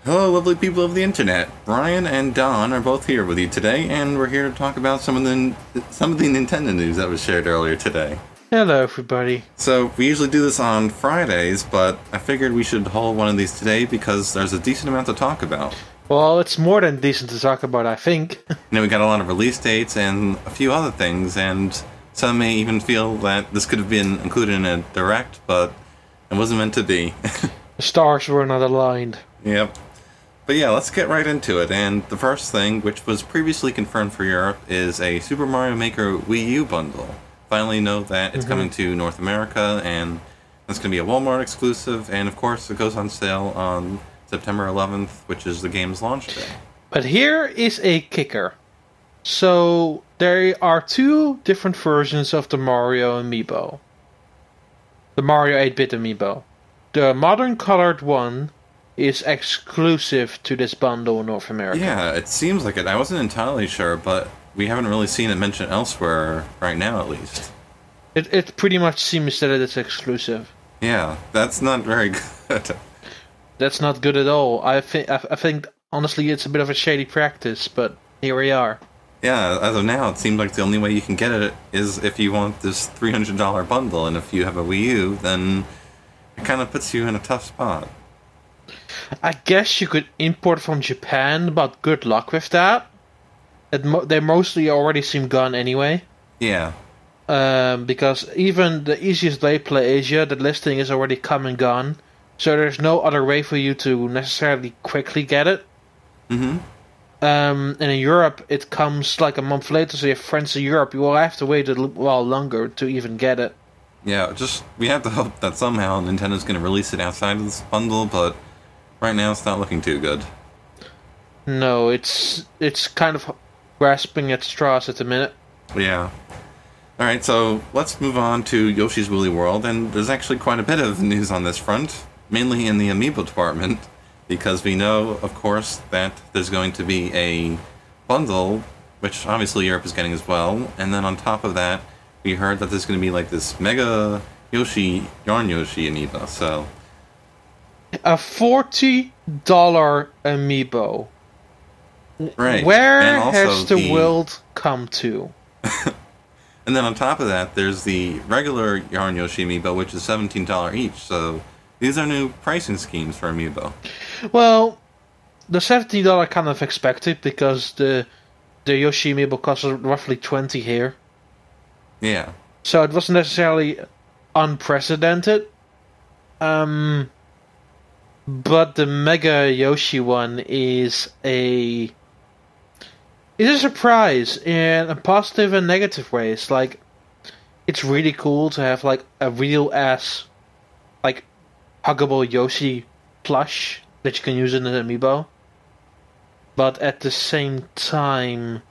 Hello, lovely people of the internet. Brian and Don are both here with you today, and we're here to talk about some of the Nintendo news that was shared earlier today. Hello, everybody. So we usually do this on Fridays, but I figured we should hold one of these today because there's a decent amount to talk about. Well, it's more than decent to talk about, I think. We got a lot of release dates and a few other things, and some may even feel that this could have been included in a direct, but it wasn't meant to be. The stars were not aligned. Yep. But yeah, let's get right into it. And the first thing, which was previously confirmed for Europe, is a Super Mario Maker Wii U bundle. Finally know that it's coming to North America, and it's going to be a Walmart exclusive, and of course it goes on sale on September 11th, which is the game's launch day. But here is a kicker. So, there are two different versions of the Mario amiibo. The Mario 8-bit amiibo. The modern colored one is exclusive to this bundle in North America. Yeah, it seems like it. I wasn't entirely sure, but we haven't really seen it mentioned elsewhere right now, at least. It pretty much seems that it is exclusive. Yeah, that's not very good. That's not good at all. I think honestly it's a bit of a shady practice, but here we are. Yeah, as of now, it seems like the only way you can get it is if you want this $300 bundle, and if you have a Wii U, then it kind of puts you in a tough spot. I guess you could import from Japan, but good luck with that. They mostly already seem gone anyway. Yeah. Because even the easiest way Play Asia, the listing is already come and gone. So there's no other way for you to necessarily quickly get it. Mm-hmm. And in Europe, it comes like a month later, so you have friends in Europe, you will have to wait a while longer to even get it. Yeah, we have to hope that somehow Nintendo's going to release it outside of this bundle, but right now it's not looking too good. No, it's kind of grasping at straws at the minute. Yeah. Alright, so let's move on to Yoshi's Woolly World, and there's actually quite a bit of news on this front, mainly in the amiibo department, because we know, of course, that there's going to be a bundle, which obviously Europe is getting as well, and then on top of that, we heard that there's going to be like this Mega Yarn Yoshi amiibo, so... A $40 amiibo. Right. Where has the world come to? And then on top of that, there's the regular Yarn Yoshi amiibo, which is $17 each, so these are new pricing schemes for amiibo. Well, the $17 kind of expected, because the Yoshi amiibo costs roughly $20 here. Yeah. So it wasn't necessarily unprecedented. But the Mega Yoshi one is a surprise in a positive and negative ways. Like, it's really cool to have like a real ass, like, huggable Yoshi plush that you can use in an amiibo. But at the same time,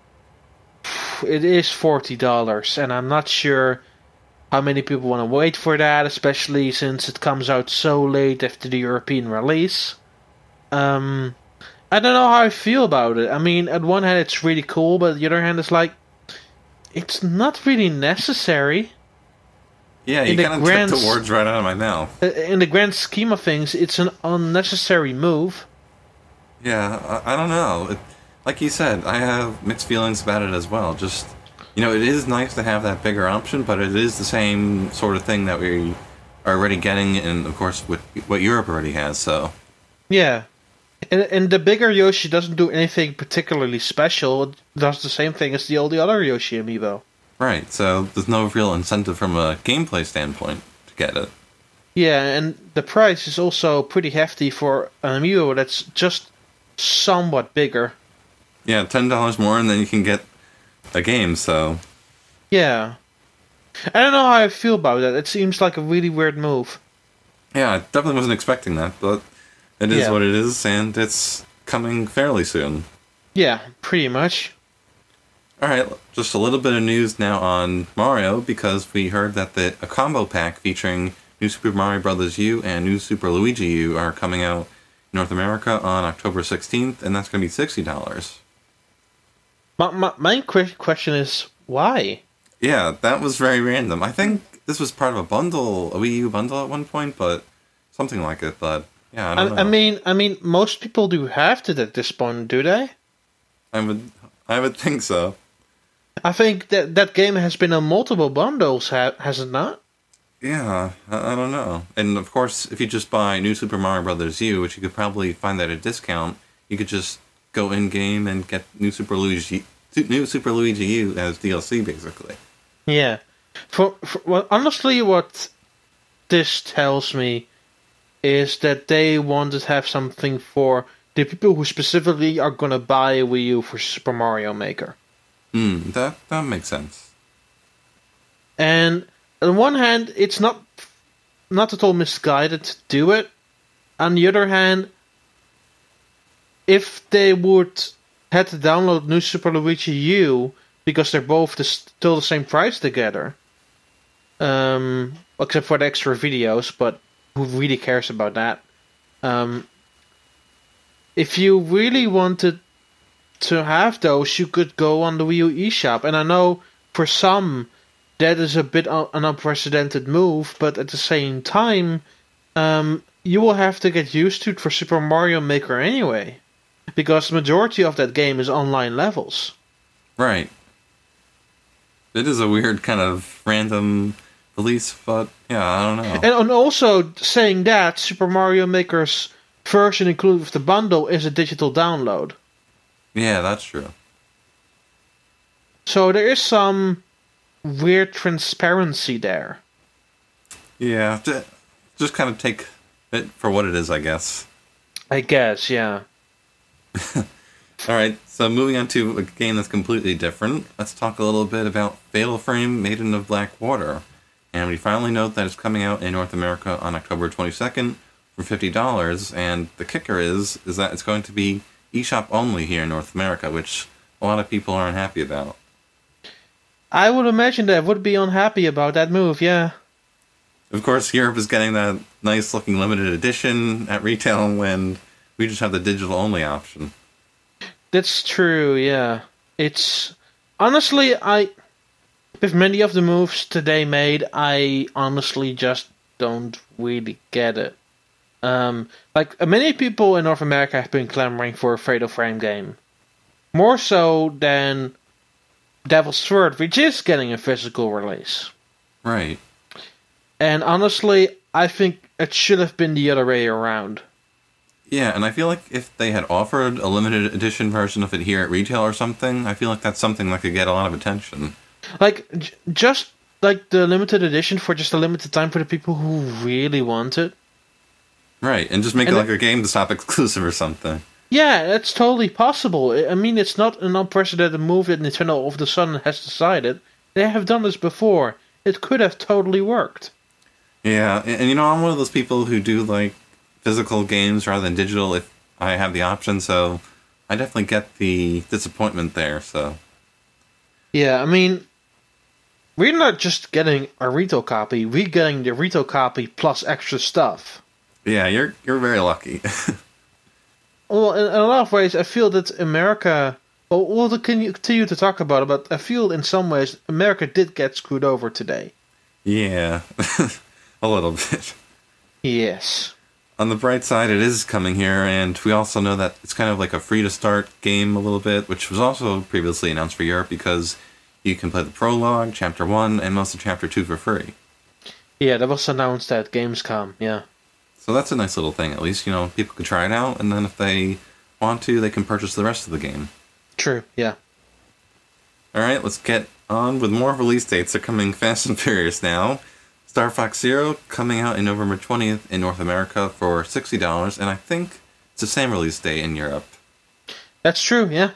it is $40, and I'm not sure how many people want to wait for that, especially since it comes out so late after the European release. I don't know how I feel about it. I mean, at one hand it's really cool, but at the other hand it's like, it's not really necessary. Yeah, you kind of took the words right out of my mouth. In the grand scheme of things, it's an unnecessary move. Yeah, I don't know. Like you said, I have mixed feelings about it as well. Just, it is nice to have that bigger option, but it is the same sort of thing that we are already getting, and of course, with what Europe already has, so... Yeah. And the bigger Yoshi doesn't do anything particularly special. It does the same thing as all the other Yoshi amiibo. Right, so there's no real incentive from a gameplay standpoint to get it. Yeah, and the price is also pretty hefty for an amiibo that's just somewhat bigger. Yeah, $10 more and then you can get a game, so... Yeah. I don't know how I feel about that. It seems like a really weird move. Yeah, I definitely wasn't expecting that, but it is what it is, and it's coming fairly soon. Yeah, pretty much. Alright, just a little bit of news now on Mario, because we heard that a combo pack featuring New Super Mario Bros. U and New Super Luigi U are coming out in North America on October 16th, and that's going to be $60. My question is, why? Yeah, that was very random. I think this was part of a Wii U bundle at one point, but something like it, but Yeah, I don't know. I mean, most people do have it at this point, do they? I would think so. I think that game has been on multiple bundles, has it not? Yeah, I don't know. And of course, if you just buy New Super Mario Brothers U, which you could probably find at a discount, you could just go in game and get New Super Luigi U as DLC, basically. Yeah. Well, honestly, what this tells me is that they wanted to have something for the people who specifically are gonna buy a Wii U for Super Mario Maker. That makes sense. And on one hand, it's not at all misguided to do it. On the other hand, if they would had to download New Super Luigi U because they're both still the same price together, except for the extra videos, but who really cares about that? If you really wanted to have those, you could go on the Wii U eShop, and I know for some that is a bit an unprecedented move, but at the same time, you will have to get used to it for Super Mario Maker anyway, because the majority of that game is online levels. Right. It is a weird kind of random release, but yeah, I don't know. And also saying that, Super Mario Maker's version included with the bundle is a digital download. Yeah, that's true. So there is some weird transparency there. Yeah, just kind of take it for what it is, I guess. I guess, yeah. Alright, so moving on to a game that's completely different, let's talk a little bit about Fatal Frame Maiden of Black Water. And we finally note that it's coming out in North America on October 22nd for $50, and the kicker is that it's going to be eShop only here in North America, which a lot of people are unhappy about. I would imagine they would be unhappy about that move, yeah. Of course, Europe is getting that nice-looking limited edition at retail when we just have the digital-only option. That's true, yeah. It's... Honestly, with many of the moves today made, I honestly just don't really get it. Many people in North America have been clamoring for a Fatal Frame game. More so than Devil's Sword, which is getting a physical release. Right. And honestly, I think it should have been the other way around. Yeah, and I feel like if they had offered a limited edition version of it here at retail or something, I feel like that's something that could get a lot of attention. Just like the limited edition for just a limited time for the people who really want it. Right, and just make it like a GameStop exclusive or something. Yeah, that's totally possible. I mean, it's not an unprecedented move that Nintendo all of a sudden has decided. They have done this before. It could have totally worked. Yeah, and you know, I'm one of those people who do like physical games rather than digital if I have the option, so I definitely get the disappointment there, so. Yeah, I mean, we're not just getting a retail copy, we're getting the retail copy plus extra stuff. Yeah, you're very lucky. Well, in a lot of ways, I feel that America... Well, we'll continue to talk about it, but I feel in some ways America did get screwed over today. Yeah, a little bit. Yes. On the bright side, it is coming here, and we also know that it's kind of like a free-to-start game a little bit, which was also previously announced for Europe, because you can play the prologue, Chapter 1, and most of Chapter 2 for free. Yeah, that was announced at Gamescom, yeah. So that's a nice little thing, at least, you know, people can try it out, and then if they want to, they can purchase the rest of the game. True, yeah. Alright, let's get on with more release dates. They're coming fast and furious now. Star Fox Zero coming out in November 20th in North America for $60, and I think it's the same release date in Europe. That's true, yeah.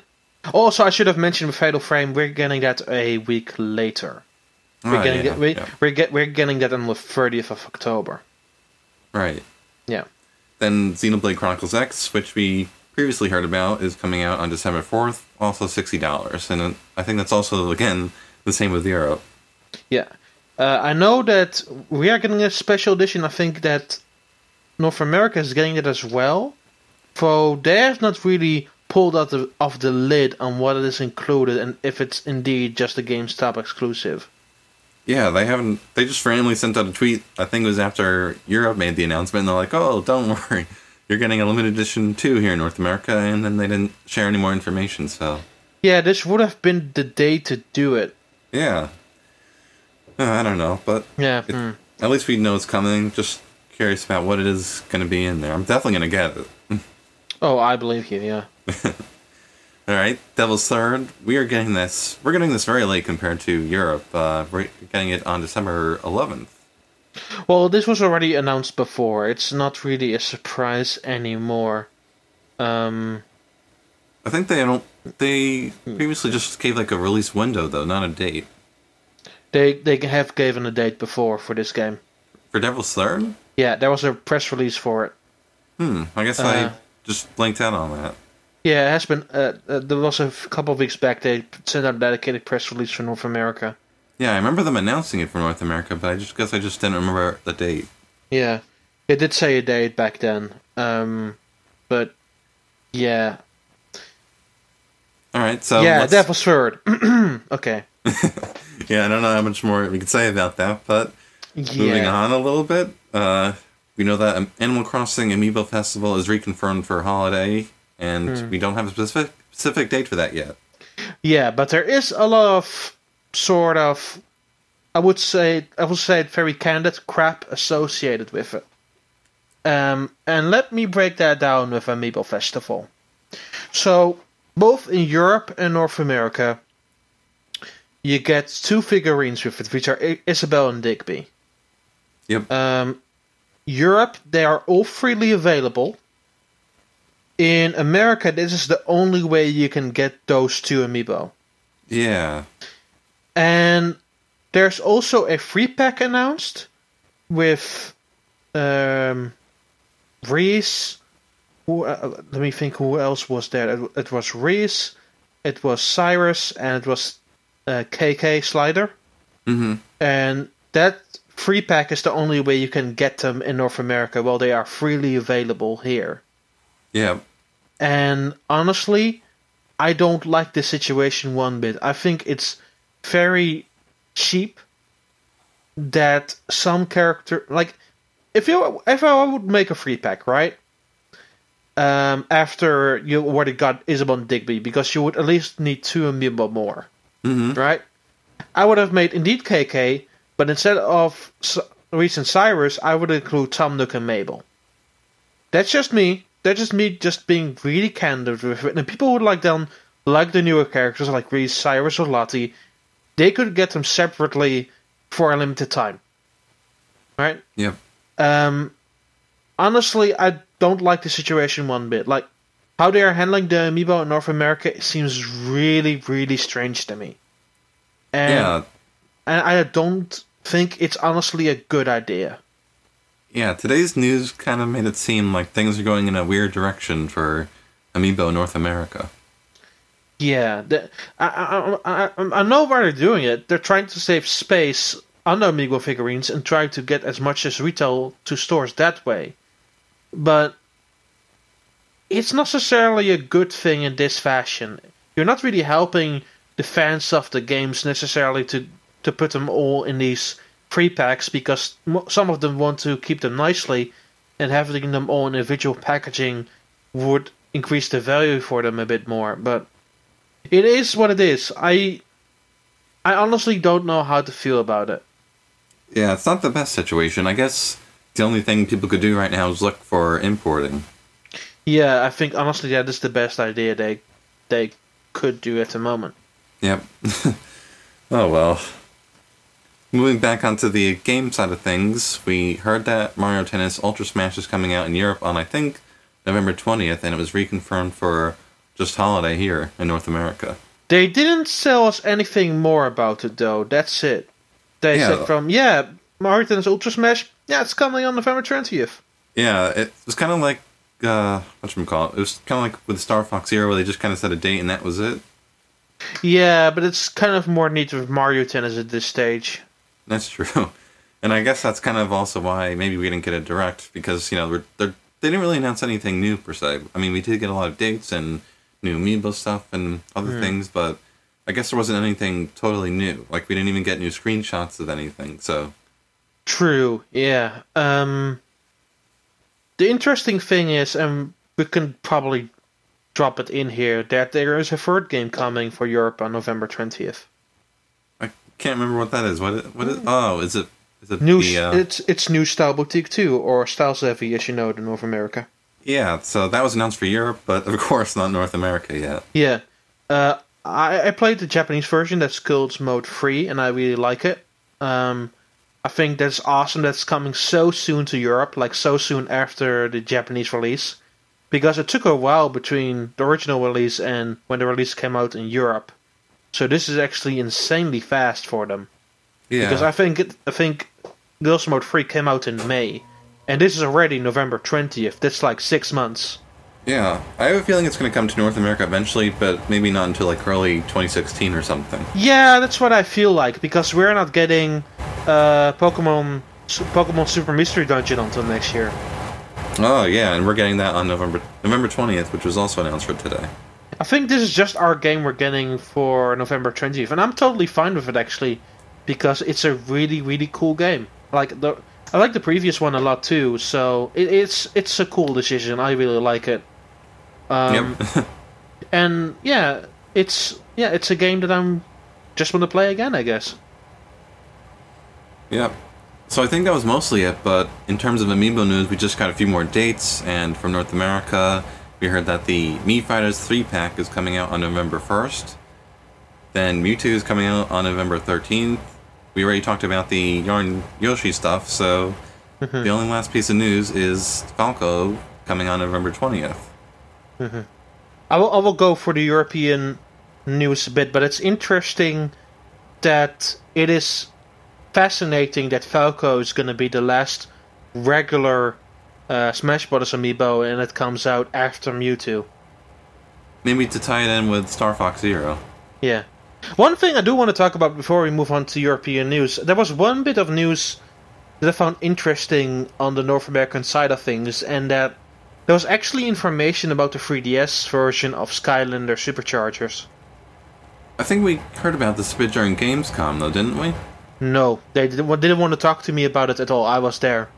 Also, I should have mentioned with Fatal Frame, we're getting that a week later. We're getting that on the 30th of October. Right. Yeah. Then Xenoblade Chronicles X, which we previously heard about, is coming out on December 4th, also $60. And I think that's also, again, the same with Europe. Yeah. I know that we are getting a special edition. I think that North America is getting it as well. So they have not really pulled out of the lid on what is included and if it's indeed just a GameStop exclusive. Yeah, they haven't. They just randomly sent out a tweet. I think it was after Europe made the announcement, and they're like, "Oh, don't worry, you're getting a limited edition too here in North America, and then they didn't share any more information, so... Yeah, this would have been the day to do it. Yeah. I don't know, but... Yeah. At least we know it's coming. Just curious about what it is going to be in there. I'm definitely going to get it. Oh, I believe you, yeah. Alright, Devil's Third. We're getting this very late compared to Europe. We're getting it on December 11th. Well, this was already announced before. It's not really a surprise anymore. I think they previously just gave like a release window though, not a date. They have given a date before for this game. For Devil's Third? Yeah, there was a press release for it. I guess I just blanked out on that. Yeah, it has been. There was a couple of weeks back they sent out a dedicated press release for North America. Yeah, I remember them announcing it for North America, but I just didn't remember the date. Yeah, it did say a date back then. But yeah. All right, so yeah, Devil's Third. Okay. Yeah, I don't know how much more we could say about that, but moving on a little bit, we know that Animal Crossing Amiibo Festival is reconfirmed for holiday, and we don't have a specific date for that yet. Yeah, but there is a lot of sort of, I would say very candid crap associated with it. And let me break that down with Amiibo Festival. So, both in Europe and North America, you get 2 figurines with it, which are Isabelle and Digby. Yep. Europe, they are all freely available. In America, this is the only way you can get those 2 amiibo. Yeah. And there's also a free pack announced with Reese. Let me think who else was there. It was Reese, it was Cyrus, and it was KK Slider. Mm-hmm. And that free pack is the only way you can get them in North America while they are freely available here. Yeah. And honestly, I don't like this situation one bit. I think it's very cheap that some character, like, if I would make a free pack, right? After you already got Isabelle and Digby, because you would at least need 2 amiibo more, right? I would have made indeed KK, but instead of Reese and Cyrus, I would include Tom Nook and Mabel. That's just me. That's just me just being really candid with it. And people would like them, like the newer characters like Reese, Cyrus, or Lottie, they could get them separately for a limited time. Right? Yep. Honestly, I don't like the situation one bit. Like, how they are handling the amiibo in North America seems really, really strange to me. And I don't think it's honestly a good idea. Yeah, today's news kind of made it seem like things are going in a weird direction for Amiibo North America. Yeah, I know why they're doing it. They're trying to save space on the Amiibo figurines and try to get as much as retail to stores that way. But it's not necessarily a good thing in this fashion. You're not really helping the fans of the games necessarily to put them all in these free packs, because some of them want to keep them nicely, and having them all in individual packaging would increase the value for them a bit more. But it is what it is. I honestly don't know how to feel about it. Yeah, it's not the best situation. I guess the only thing people could do right now is look for importing. Yeah, I think honestly that is the best idea they could do at the moment. Yep. Oh well. Moving back onto the game side of things, we heard that Mario Tennis Ultra Smash is coming out in Europe on, I think, November 20th, and it was reconfirmed for just holiday here in North America. They didn't tell us anything more about it, though. That's it. They said Mario Tennis Ultra Smash, it's coming on November 20th. Yeah, it was kind of like, whatchamacallit? It was kind of like with Star Fox Zero, where they just kind of set a date and that was it. Yeah, but it's kind of more neat with Mario Tennis at this stage. That's true. And I guess that's kind of also why maybe we didn't get a direct, because, they didn't really announce anything new, per se. I mean, we did get a lot of dates and new Amiibo stuff and other things, but I guess there wasn't anything totally new. Like, we didn't even get new screenshots of anything, so... True, yeah. The interesting thing is, and we can probably drop it in here, that there is a third game coming for Europe on November 20th. I can't remember what that is. What is? Oh, is it? New, it's New Style Boutique 2, or Style Savvy, as you know, in North America. Yeah, so that was announced for Europe, but of course not North America yet. Yeah. I played the Japanese version, that's Skills Mode 3, and I really like it. I think that's awesome that's coming so soon to Europe, like so soon after the Japanese release. Because it took a while between the original release and when the release came out in Europe. So this is actually insanely fast for them. Yeah. Because I think Skills Mode 3 came out in May. And this is already November 20th. That's like 6 months. Yeah, I have a feeling it's going to come to North America eventually, but maybe not until like early 2016 or something. Yeah, that's what I feel like, because we're not getting Pokemon Super Mystery Dungeon until next year. Oh yeah, and we're getting that on November 20th, which was also announced for today. I think this is just our game we're getting for November 20th, and I'm totally fine with it actually, because it's a really, really cool game. I like the previous one a lot too, so it's a cool decision. I really like it. Yep. And it's a game that I'm just want to play again, I guess. Yep. So I think that was mostly it, but in terms of Amiibo news, we just got a few more dates, and from North America, we heard that the Mii Fighters 3-pack is coming out on November 1st. Then Mewtwo is coming out on November 13th. We already talked about the Yarn Yoshi stuff, so the only last piece of news is Falco coming on November 20th. I will go for the European news a bit, but it's interesting that it is fascinating that Falco is going to be the last regular Smash Bros. Amiibo, and it comes out after Mewtwo. Maybe to tie it in with Star Fox Zero. Yeah. One thing I do want to talk about before we move on to European news, there was one bit of news that I found interesting on the North American side of things, and that there was actually information about the 3DS version of Skylander Superchargers. I think we heard about this a bit during Gamescom, though, didn't we? No, they didn't want to talk to me about it at all. I was there.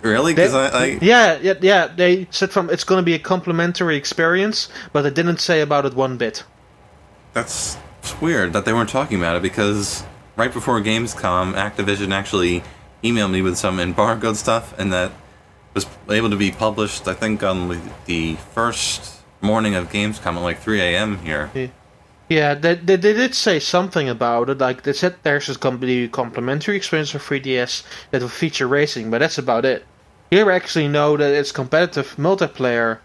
Really? Because Yeah. They said it's going to be a complimentary experience, but they didn't say about it one bit. That's weird that they weren't talking about it, because right before Gamescom, Activision actually emailed me with some embargoed stuff, and that was able to be published, I think, on the first morning of Gamescom at like 3 a.m. here. Yeah, they did say something about it. Like, they said there's going to be a complimentary experience for 3DS that will feature racing, but that's about it. Here we actually know that it's competitive multiplayer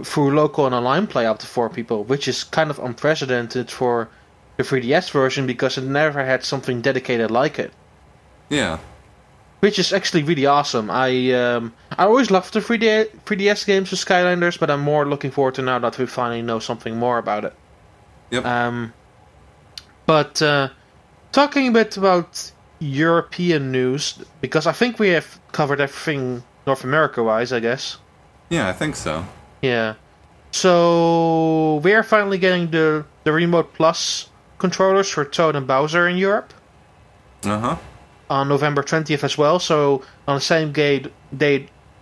through local and online play up to 4 people, which is kind of unprecedented for the 3DS version, because it never had something dedicated like it. Yeah. Which is actually really awesome. I always loved the 3DS games with Skylanders, but I'm more looking forward to now that we finally know something more about it. Yep. But talking a bit about European news, because I think we have covered everything North America-wise, I guess. Yeah, I think so. Yeah. So we are finally getting the Remote Plus controllers for Toad and Bowser in Europe. Uh-huh. On November 20th as well, so on the same day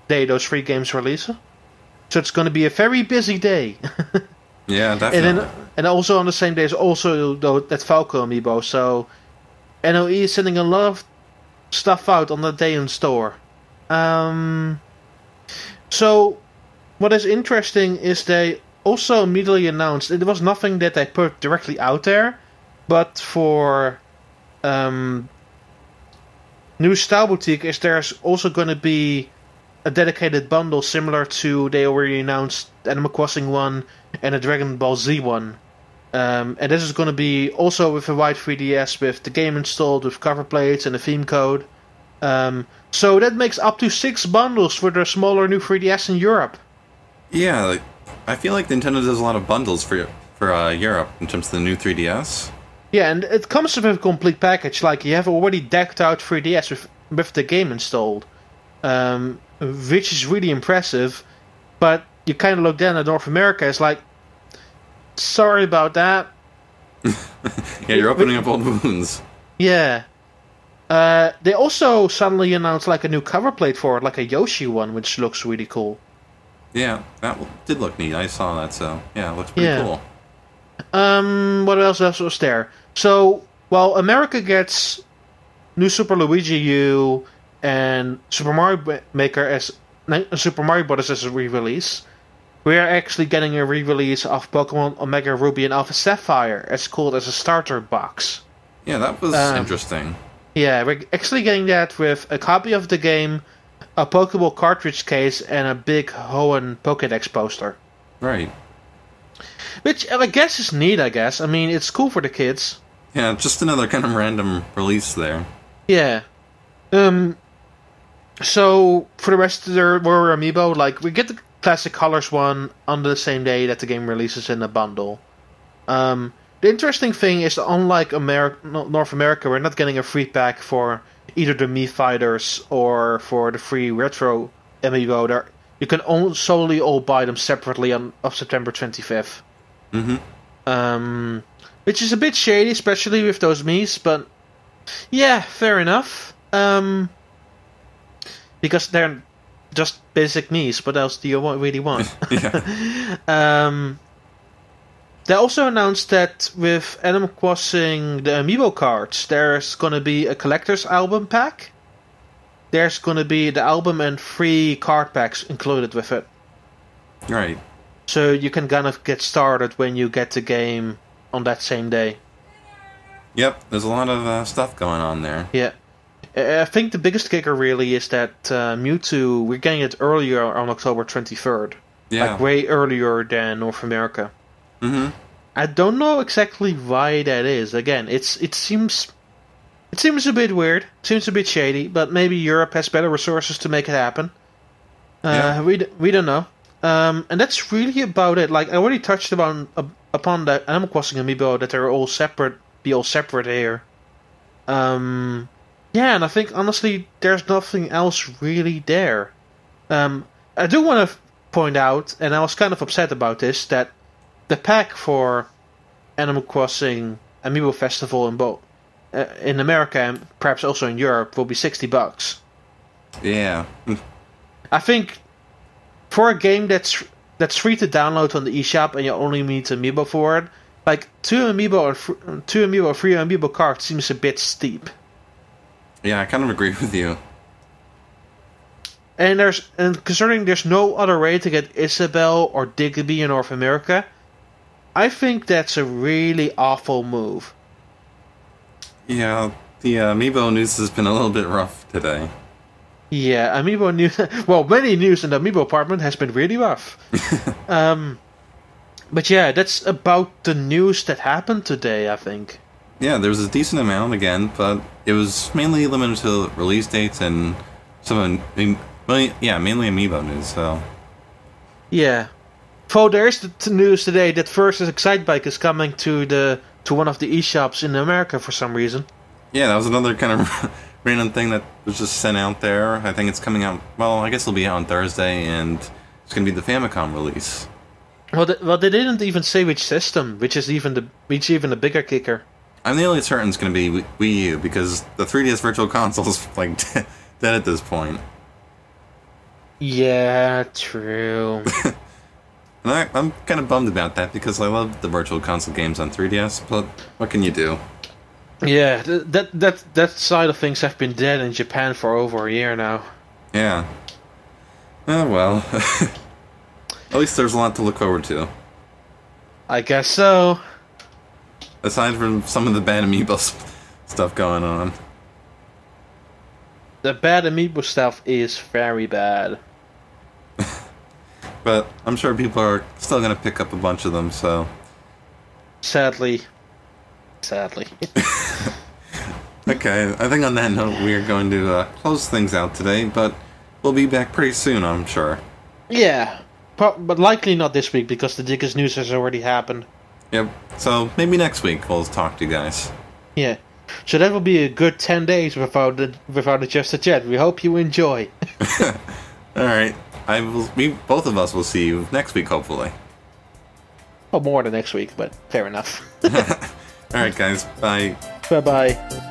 those 3 games release. So it's going to be a very busy day. Yeah, definitely. And also on the same day is also that Falco amiibo, so NOE is sending a lot of stuff out on that day in store. So what is interesting is they also immediately announced, it was nothing that they put directly out there, but for New Style Boutique is there's also going to be a dedicated bundle similar to, they already announced Animal Crossing one and a Dragon Ball Z one. And this is going to be also with a white 3DS with the game installed with cover plates and a theme code. So that makes up to 6 bundles for the smaller new 3DS in Europe. Yeah, I feel like Nintendo does a lot of bundles for Europe in terms of the new 3DS. Yeah, and it comes with a complete package. Like, you have already decked out 3DS with the game installed, which is really impressive. But you kind of look down at North America, it's like, sorry about that. Yeah, you're opening up old wounds. Yeah. They also suddenly announced like a new cover plate for it, like a Yoshi one, which looks really cool. Yeah, that did look neat. I saw that, so yeah, it looks pretty cool. What else was there? So, while America gets New Super Luigi U and Super Mario Maker as Super Mario Bros. As a re-release, we are actually getting a re-release of Pokemon Omega Ruby and Alpha Sapphire, as called as a starter box. Yeah, that was interesting. Yeah, we're actually getting that with a copy of the game, a Pokeball cartridge case, and a big Hoenn Pokédex poster. Right. Which I guess is neat, I guess. I mean, it's cool for the kids. Yeah, just another kind of random release there. Yeah. So, for the rest of the Warrior Amiibo, like, we get the Classic Colors one on the same day that the game releases in a bundle. The interesting thing is, unlike North America, we're not getting a free pack for either the Mii Fighters or for the free Retro Amiibo. You can solely all buy them separately on September 25th. Mm-hmm. Which is a bit shady, especially with those Miis, but yeah, fair enough. Because they're just basic Miis. What else do you really want? They also announced that with Animal Crossing, the Amiibo cards, there's going to be a collector's album pack. There's going to be the album and 3 card packs included with it. Right. So you can kind of get started when you get the game on that same day. Yep, there's a lot of stuff going on there. Yeah. I think the biggest kicker really is that Mewtwo, we're getting it earlier on October 23rd. Yeah. Like way earlier than North America. Mm-hmm. I don't know exactly why that is. Again, it seems a bit weird. It seems a bit shady, but maybe Europe has better resources to make it happen. We don't know. And that's really about it. Like, I already touched upon the Animal Crossing Amiibo that they're all separate here. Yeah, and I think honestly there's nothing else really there. I do want to point out, and I was kind of upset about this, that the pack for Animal Crossing Amiibo Festival in America and perhaps also in Europe will be $60. Yeah. I think for a game that's free to download on the eShop and you only need Amiibo for it, like 2 Amiibo or 3 Amiibo cards seems a bit steep. Yeah, I kind of agree with you. And considering there's no other way to get Isabelle or Digby in North America, I think that's a really awful move. Yeah, the Amiibo news has been a little bit rough today. Yeah, Amiibo news. Well, many news in the Amiibo department has been really rough. But yeah, that's about the news that happened today, I think. Yeah, there was a decent amount again, but it was mainly limited to release dates and mainly Amiibo news. So yeah. So there's the news today that Versus Excitebike is coming to one of the eShops in America for some reason. Yeah, that was another kind of random thing that was just sent out there. I think it's coming out. Well, I guess it'll be out on Thursday, and it's going to be the Famicom release. Well, they didn't even say which system, which is even the bigger kicker. I'm nearly certain it's going to be Wii U because the 3DS Virtual Console is like dead at this point. Yeah, true. And I'm kind of bummed about that because I love the Virtual Console games on 3DS, but what can you do? Yeah, that side of things have been dead in Japan for over a year now. Yeah. Oh well. At least there's a lot to look forward to. I guess so. Aside from some of the bad Amiibo stuff going on. The bad Amiibo stuff is very bad. But I'm sure people are still going to pick up a bunch of them, so... Sadly. Okay, I think on that note we are going to close things out today, but we'll be back pretty soon, I'm sure. Yeah, but likely not this week because the biggest news has already happened. Yep, so maybe next week we'll talk to you guys. Yeah, so that will be a good 10 days without the Just a Chat. We hope you enjoy. Alright, both of us will see you next week, hopefully. Well, more than next week, but fair enough. Alright guys, bye. Bye-bye.